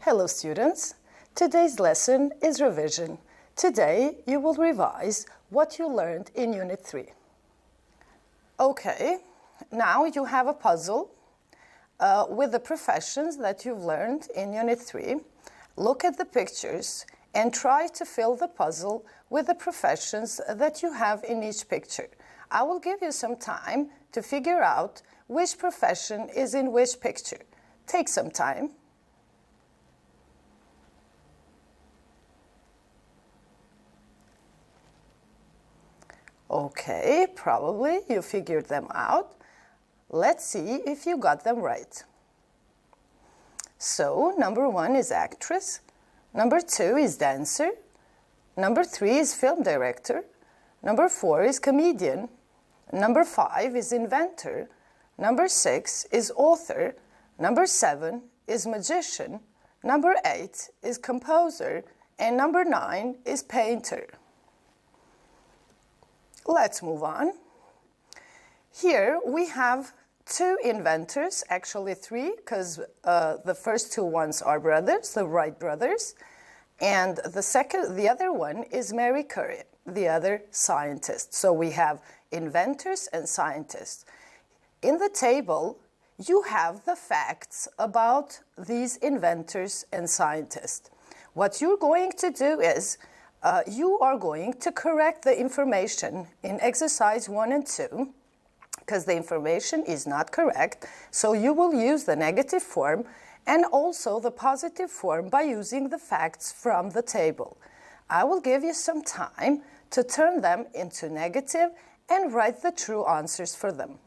Hello students, today's lesson is revision. Today you will revise what you learned in Unit 3. Okay, now you have a puzzle with the professions that you've learned in Unit 3. Look at the pictures and try to fill the puzzle with the professions that you have in each picture. I will give you some time to figure out which profession is in which picture. Take some time. Okay, probably you figured them out. Let's see if you got them right. So, number 1 is actress, number 2 is dancer, number 3 is film director, number 4 is comedian, number 5 is inventor, number 6 is author, number 7 is magician, number 8 is composer, and number 9 is painter. Let's move on. Here we have 2 inventors, actually 3, because the first 2 ones are brothers, the Wright brothers, and the other one is Marie Curie, the other scientist. So we have inventors and scientists. In the table, you have the facts about these inventors and scientists. What you're going to do is you are going to correct the information in exercise 1 and 2 because the information is not correct. So you will use the negative form and also the positive form by using the facts from the table. I will give you some time to turn them into negative and write the true answers for them.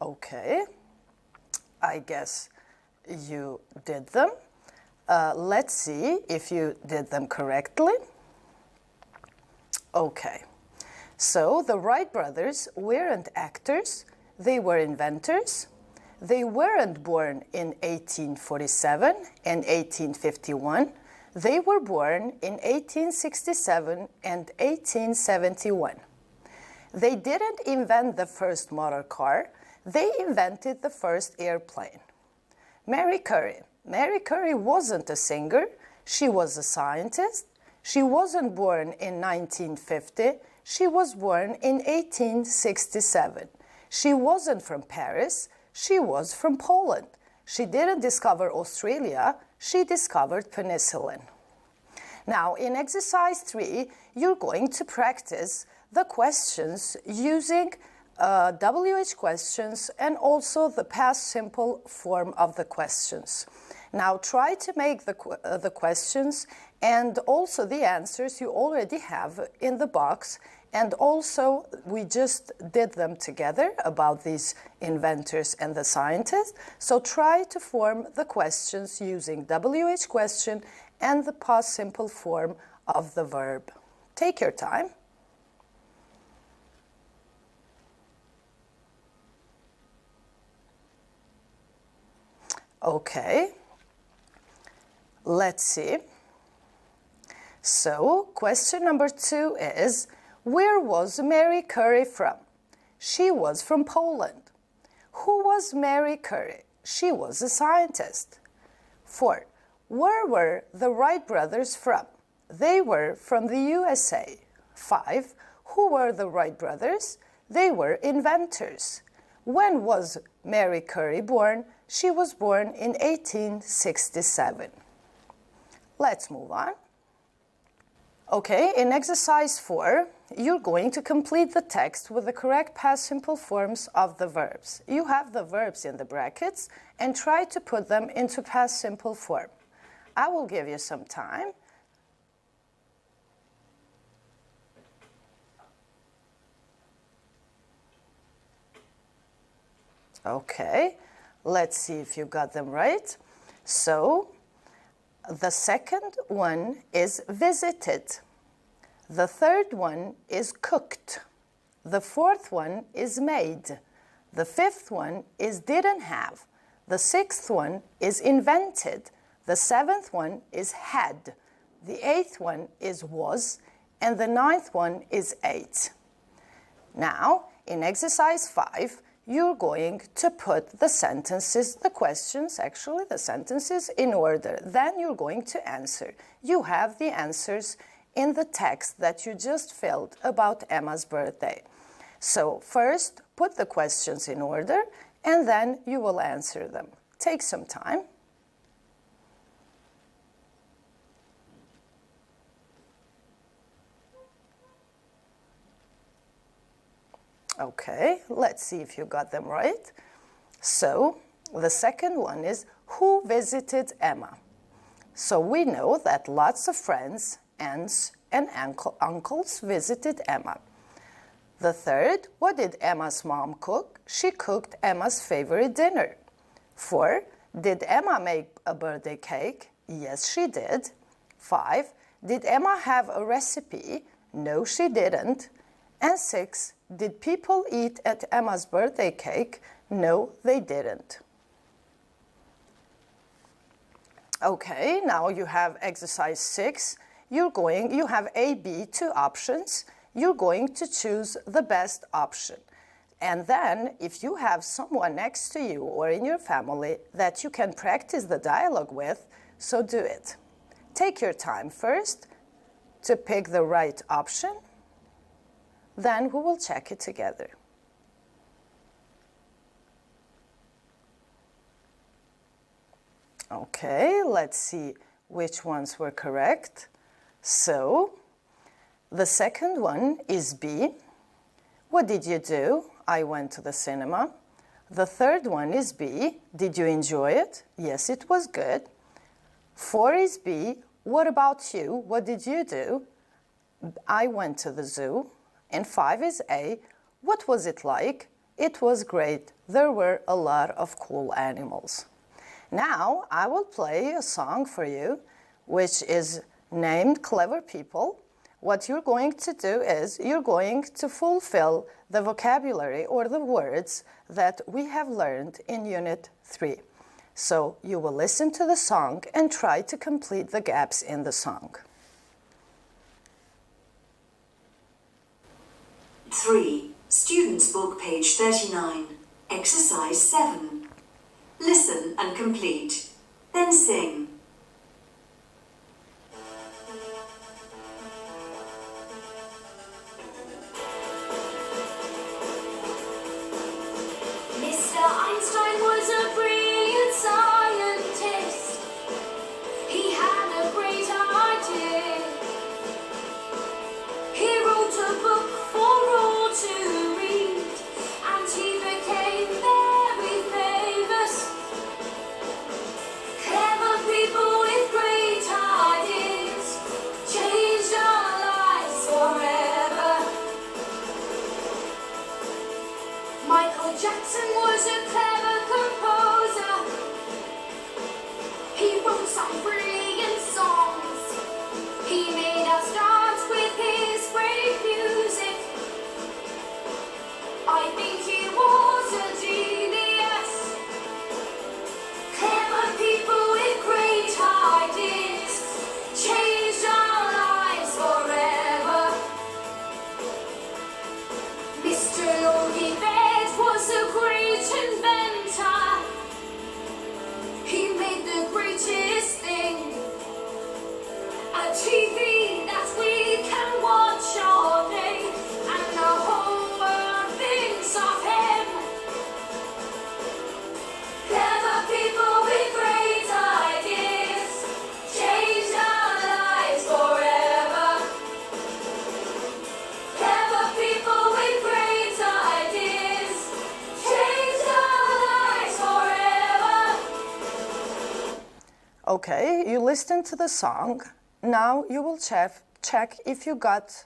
Okay, I guess you did them. Let's see if you did them correctly. Okay, so the Wright brothers weren't actors, they were inventors. They weren't born in 1847 and 1851. They were born in 1867 and 1871. They didn't invent the first motor car. They invented the first airplane. Marie Curie. Marie Curie wasn't a singer. She was a scientist. She wasn't born in 1950. She was born in 1867. She wasn't from Paris. She was from Poland. She didn't discover Australia. She discovered penicillin. Now, in exercise 3, you're going to practice the questions using WH questions and also the past simple form of the questions. Now try to make the questions and also the answers you already have in the box, and also we just did them together about these inventors and the scientists. So try to form the questions using WH question and the past simple form of the verb. Take your time. Okay, let's see. So, question number 2 is, where was Marie Curie from? She was from Poland. Who was Marie Curie? She was a scientist. 4. Where were the Wright brothers from? They were from the USA. 5. Who were the Wright brothers? They were inventors. When was Marie Curie born? She was born in 1867. Let's move on. Okay, in exercise 4, you're going to complete the text with the correct past simple forms of the verbs. You have the verbs in the brackets and try to put them into past simple form. I will give you some time. Okay, let's see if you got them right. So, the second one is visited. The third one is cooked. The fourth one is made. The fifth one is didn't have. The sixth one is invented. The seventh one is had. The eighth one is was. and the ninth one is 8. Now, in exercise 5, you're going to put the sentences, the questions, actually, the sentences in order. Then you're going to answer. You have the answers in the text that you just filled about Emma's birthday. So first, put the questions in order, and then you will answer them. Take some time. Okay, let's see if you got them right. So, the second one is, who visited Emma? So we know that lots of friends, aunts, and uncles visited Emma. The third, what did Emma's mom cook? She cooked Emma's favorite dinner. 4, did Emma make a birthday cake? Yes, she did. 5, did Emma have a recipe? No, she didn't. And 6, did people eat at Emma's birthday cake? No, they didn't. Okay, now you have exercise 6. You have A, B, 2 options. You're going to choose the best option. And then, if you have someone next to you or in your family that you can practice the dialogue with, so do it. Take your time first to pick the right option. Then we will check it together. Okay, let's see which ones were correct. So, the second one is B. What did you do? I went to the cinema. The third one is B. Did you enjoy it? Yes, it was good. 4 is B. What about you? What did you do? I went to the zoo. And 5 is A. What was it like? It was great. There were a lot of cool animals. Now, I will play a song for you, which is named Clever People. What you're going to do is you're going to fulfill the vocabulary or the words that we have learned in Unit 3. So you will listen to the song and try to complete the gaps in the song. 3. Student's Book, page 39. Exercise 7. Listen and complete. Then sing. Mr. Einstein was a brilliant scientist. He had a great idea. He wrote a book for all to read, and he became very famous. Clever people with great ideas changed our lives forever. Michael Jackson was a clever composer. He wrote some brilliant songs. He made us dance with his great music. I think he was a genius. Clever people with great ideas changed our lives forever. Mr. Logie was a great inventor. He made the greatest thing, a TV that we can watch all day, and the whole world thinks of him. Clever people with great ideas changed our lives forever. Clever people with great ideas changed our lives forever. Okay, you listened to the song. Now you will check if you got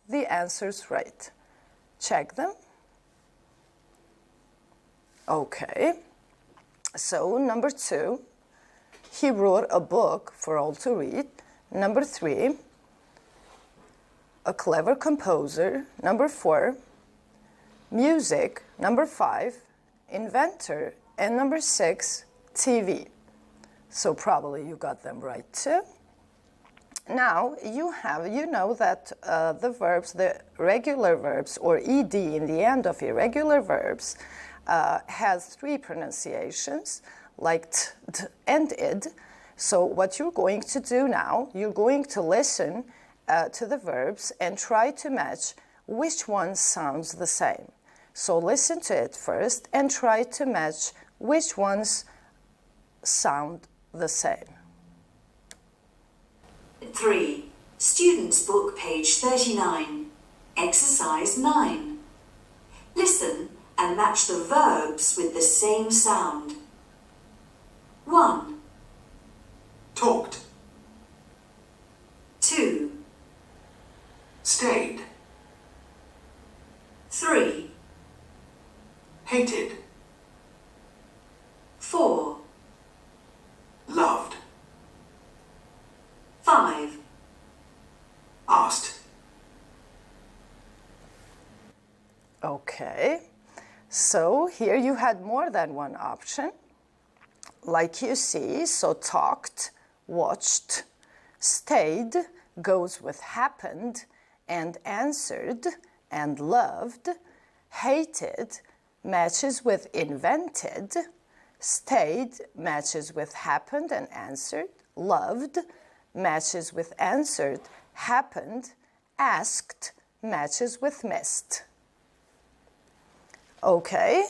the answers right. Check them. Okay. So, number 2, he wrote a book for all to read. Number 3, a clever composer. Number 4, music. Number 5, inventor. And number 6, TV. So probably you got them right too. Now you know that the verbs, the regular verbs or ed in the end of irregular verbs has three pronunciations like t, d, and id. So what you're going to do now, you're going to listen to the verbs and try to match which one sounds the same. So listen to it first and try to match which ones sound the same. 3. Students' book, page 39. Exercise 9. Listen and match the verbs with the same sound. 1. Talked. 2. Stayed. 3. Hated. 4. Loved. 5. Asked. Okay, so here you had more than one option. Like you see, so talked, watched, stayed goes with happened and answered, and loved. Hated matches with invented. Stayed matches with happened and answered. Loved matches with answered, happened. Asked matches with missed. Okay,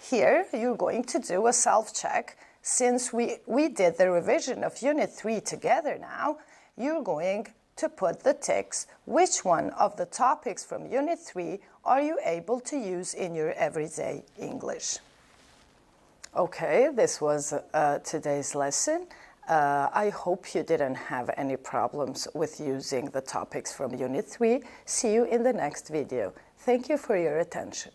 here you're going to do a self-check. Since we did the revision of Unit 3 together now, you're going to put the ticks. Which one of the topics from Unit 3 are you able to use in your everyday English? Okay, this was today's lesson. I hope you didn't have any problems with using the topics from Unit 3. See you in the next video. Thank you for your attention.